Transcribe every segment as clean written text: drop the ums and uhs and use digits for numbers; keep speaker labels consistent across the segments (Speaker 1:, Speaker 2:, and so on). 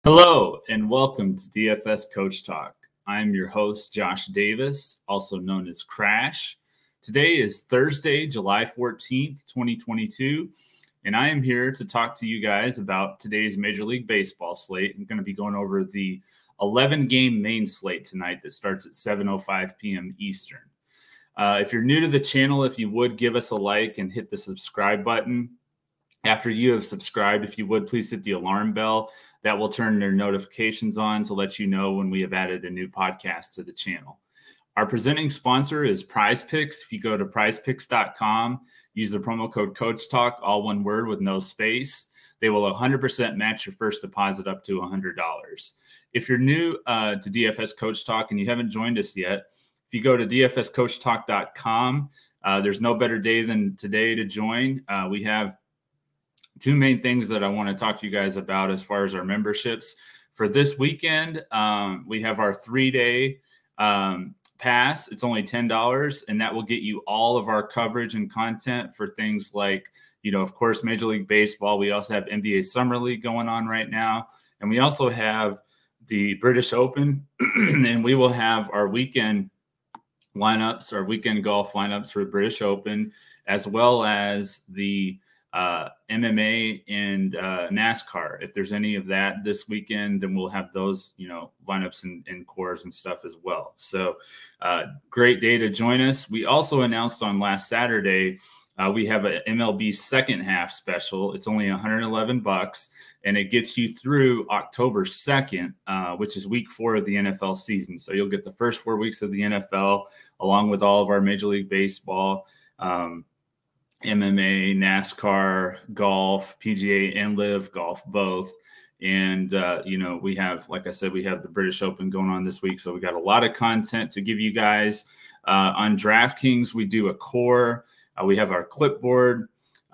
Speaker 1: Hello and welcome to DFS Coach Talk. I'm your host, Josh Davis, also known as Crash. Today is Thursday, July 14th, 2022, and I am here to talk to you guys about today's Major League Baseball slate. I'm going to be going over the 11-game main slate tonight that starts at 7:05 p.m. Eastern. If you're new to the channel, if you would give us a like and hit the subscribe button. After you have subscribed, if you would, please hit the alarm bell. That will turn their notifications on to let you know when we have added a new podcast to the channel. Our presenting sponsor is PrizePicks. If you go to PrizePicks.com, use the promo code CoachTalk, all one word with no space. They will 100% match your first deposit up to $100. If you're new to DFS Coach Talk and you haven't joined us yet, if you go to DFSCoachTalk.com, there's no better day than today to join. We have two main things that I want to talk to you guys about as far as our memberships. For this weekend, we have our 3-day pass. It's only $10, and that will get you all of our coverage and content for things like, of course, Major League Baseball. We also have NBA Summer League going on right now, and we also have the British Open, and we will have our weekend lineups, our weekend golf lineups for the British Open, as well as the MMA and NASCAR. If there's any of that this weekend, then we'll have those, lineups and cores and stuff as well. So great day to join us. We also announced on last Saturday, we have an MLB second half special. It's only $111 and it gets you through October 2nd, which is week 4 of the NFL season. So you'll get the first 4 weeks of the NFL along with all of our Major League Baseball, MMA, NASCAR, golf, PGA, and Live Golf, both. And, we have, like I said, we have the British Open going on this week. So we got a lot of content to give you guys. On Draftkings, we do a core. We have our clipboard.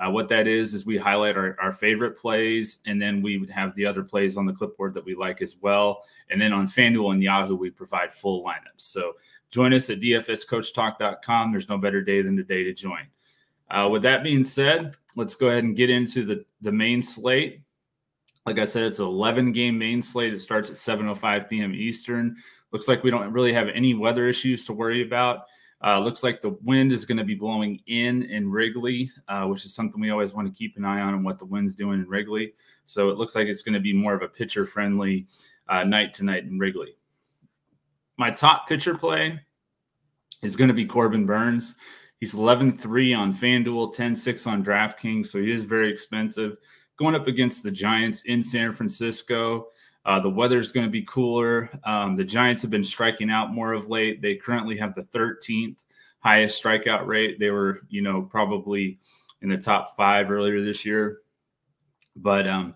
Speaker 1: What that is we highlight our favorite plays, and then we have the other plays on the clipboard that we like as well. And then on Fanduel and Yahoo, we provide full lineups. So join us at dfscoachtalk.com. There's no better day than today to join. With that being said, let's go ahead and get into the main slate. Like I said, it's an 11-game main slate. It starts at 7:05 p.m. Eastern. Looks like we don't really have any weather issues to worry about. Looks like the wind is going to be blowing in Wrigley, which is something we always want to keep an eye on what the wind's doing in Wrigley. So it looks like it's going to be more of a pitcher-friendly night tonight in Wrigley. My top pitcher play is going to be Corbin Burnes. He's 11-3 on Fanduel, 10-6 on DraftKings, so he is very expensive. Going up against the Giants in San Francisco, the weather's going to be cooler. The Giants have been striking out more of late. They currently have the 13th highest strikeout rate. They were, probably in the top 5 earlier this year. But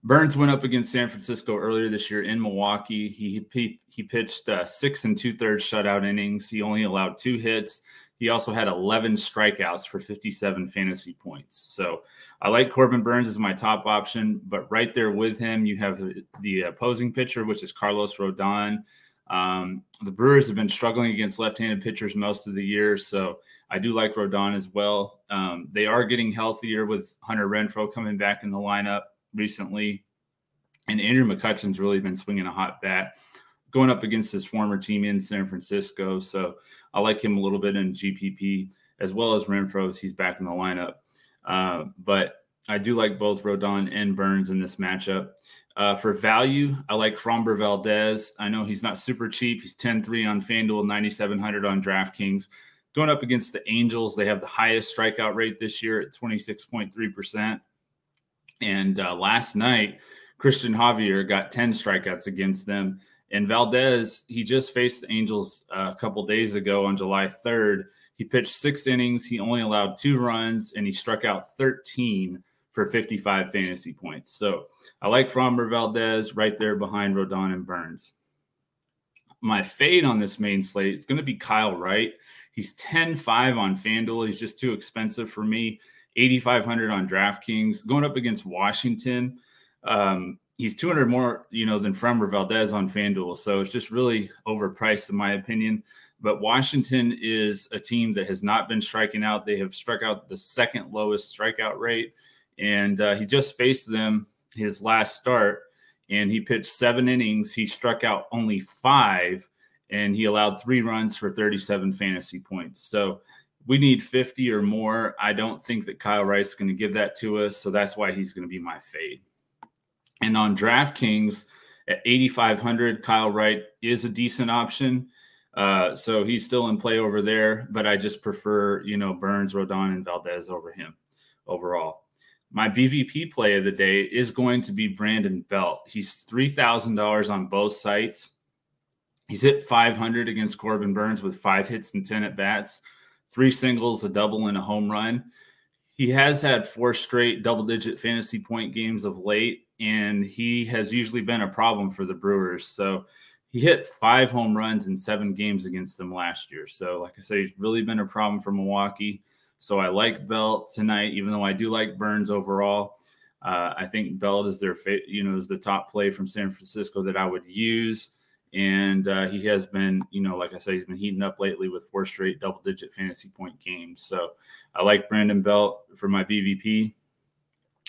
Speaker 1: Burnes went up against San Francisco earlier this year in Milwaukee. He pitched 6 2/3 shutout innings. He only allowed 2 hits. He also had 11 strikeouts for 57 fantasy points. So I like Corbin Burnes as my top option, but right there with him, you have the opposing pitcher, which is Carlos Rodon. The Brewers have been struggling against left-handed pitchers most of the year, so I do like Rodon as well. They are getting healthier with Hunter Renfroe coming back in the lineup recently, and Andrew McCutchen's really been swinging a hot bat, going up against his former team in San Francisco. So I like him a little bit in GPP as well as Renfroe as he's back in the lineup. But I do like both Rodon and Burnes in this matchup. For value, I like Framber Valdez. I know he's not super cheap. He's 10-3 on Fanduel, 9,700 on DraftKings. Going up against the Angels, they have the highest strikeout rate this year at 26.3%. And last night, Christian Javier got 10 strikeouts against them. And Valdez, he just faced the Angels a couple days ago on July 3rd. He pitched 6 innings. He only allowed 2 runs, and he struck out 13 for 55 fantasy points. So I like Framber Valdez right there behind Rodon and Burnes. My fade on this main slate is going to be Kyle Wright. He's 10-5 on Fanduel. He's just too expensive for me. 8,500 on DraftKings. Going up against Washington, he's 200 more, than Framber Valdez on Fanduel. So it's just really overpriced in my opinion. But Washington is a team that has not been striking out. They have struck out the second lowest strikeout rate. And he just faced them his last start. and he pitched 7 innings. He struck out only 5, and he allowed 3 runs for 37 fantasy points. So we need 50 or more. I don't think that Kyle Wright's going to give that to us, so that's why he's going to be my fade. And on DraftKings at 8,500, Kyle Wright is a decent option. So he's still in play over there, but I just prefer, Burns, Rodon, and Valdez over him overall. My BVP play of the day is going to be Brandon Belt. He's $3,000 on both sites. He's hit 500 against Corbin Burns with 5 hits and 10 at-bats, 3 singles, a double, and a home run. He has had 4 straight double-digit fantasy point games of late, and he has usually been a problem for the Brewers. So he hit 5 home runs in 7 games against them last year. So like I say, he's really been a problem for Milwaukee. So I like Belt tonight, even though I do like Burns overall. I think Belt is is the top play from San Francisco that I would use. And he has been, like I said, he's been heating up lately with 4 straight double-digit fantasy point games. So I like Brandon Belt for my BVP.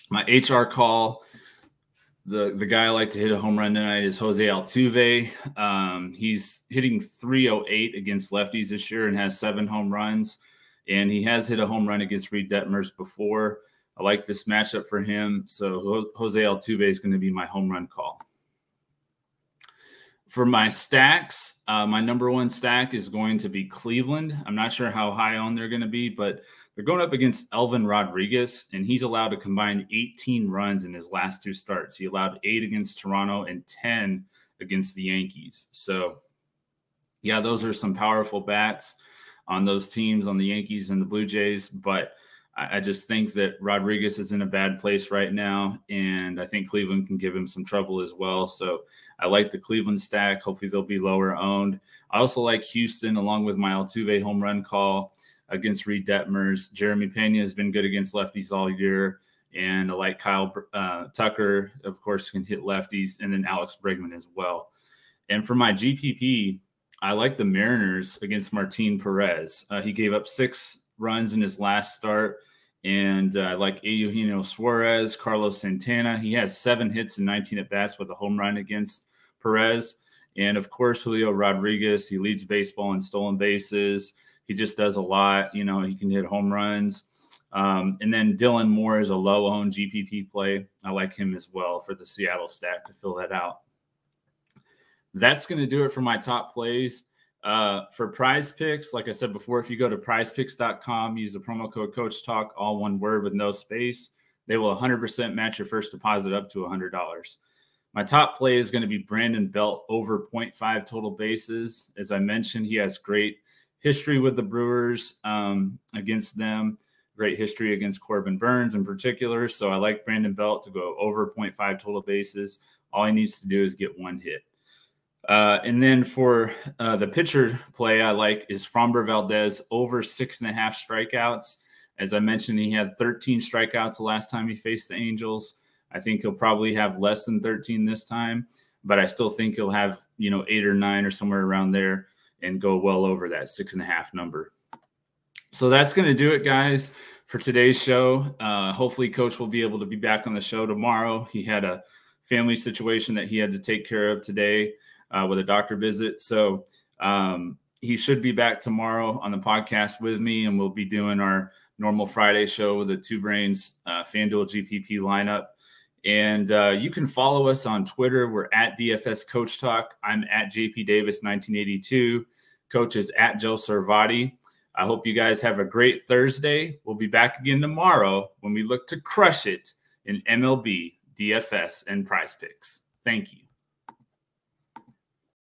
Speaker 1: My HR call, the guy I like to hit a home run tonight is Jose Altuve. He's hitting .308 against lefties this year and has 7 home runs. And he has hit a home run against Reed Detmers before. I like this matchup for him. So Jose Altuve is going to be my home run call. For my stacks, my number 1 stack is going to be Cleveland. I'm not sure how high on they're going to be, but they're going up against Elvin Rodriguez, and he's allowed to combine 18 runs in his last 2 starts. He allowed 8 against Toronto and 10 against the Yankees. So, yeah, those are some powerful bats on those teams, on the Yankees and the Blue Jays. But I just think that Rodriguez is in a bad place right now, and I think Cleveland can give him some trouble as well. So I like the Cleveland stack. Hopefully they'll be lower owned. I also like Houston, along with my Altuve home run call against Reed Detmers. Jeremy Pena has been good against lefties all year, and I like Kyle Tucker, of course, can hit lefties, and then Alex Bregman as well. And for my GPP, I like the Mariners against Martin Perez. He gave up 6 runs in his last start. And I like Eugenio Suarez, Carlos Santana. He has 7 hits and 19 at-bats with a home run against Perez. And, of course, Julio Rodriguez. He leads baseball in stolen bases. He just does a lot. He can hit home runs. And then Dylan Moore is a low-owned GPP play. I like him as well for the Seattle stack to fill that out. That's going to do it for my top plays. For PrizePicks, like I said before, if you go to prizepicks.com, use the promo code CoachTalk, all one word with no space, they will 100% match your first deposit up to $100. My top play is going to be Brandon Belt over 0.5 total bases. As I mentioned, he has great history with the Brewers against them, great history against Corbin Burns in particular. So I like Brandon Belt to go over 0.5 total bases. All he needs to do is get 1 hit. And then for the pitcher play I like is Framber Valdez over 6.5 strikeouts. As I mentioned, he had 13 strikeouts the last time he faced the Angels. I think he'll probably have less than 13 this time, but I still think he'll have, 8 or 9 or somewhere around there and go well over that 6.5 number. So that's going to do it, guys, for today's show. Hopefully Coach will be able to be back on the show tomorrow. He had a family situation that he had to take care of today with a doctor visit. So he should be back tomorrow on the podcast with me, and we'll be doing our normal Friday show with the Two Brains FanDuel GPP lineup. And you can follow us on Twitter. We're at DFS Coach Talk. I'm at JP Davis 1982. Coach is at Joe Servati. I hope you guys have a great Thursday. We'll be back again tomorrow when we look to crush it in MLB, DFS, and PrizePicks. Thank you.